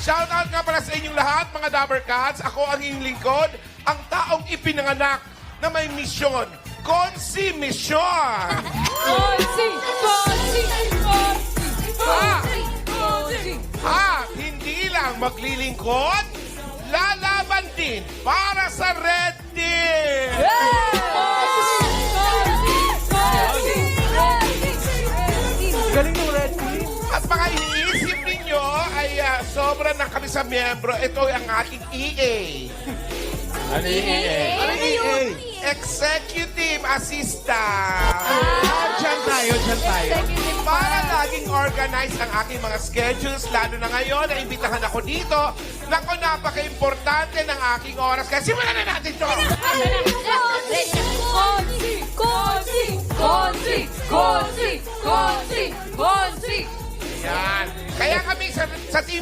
Shoutout nga pala sa inyong lahat, mga Dabber Cats. Ako ang inyong lingkod, ang taong ipinanganak na may misyon. Konsi Mission! Konsi! Konsi! Konsi! Konsi! At hindi lang maglilingkod, lalaban din para sa Red Team! Galing ng Red Team. At mga iniisip ninyo ay sobra na kami sa miyembro. Ito ang ating EA. Ano yung EA? Ano yun? Executive Assistant. Diyan tayo, diyan tayo. Para laging organized ang aking mga schedules, lalo na ngayon, naimbitahan ako dito. Naku, napaka-importante ng aking oras. Kaya simulan na natin to! Konsi! Konsi! Konsi! Konsi! Konsi! Konsi! Yan. Kaya kami sa team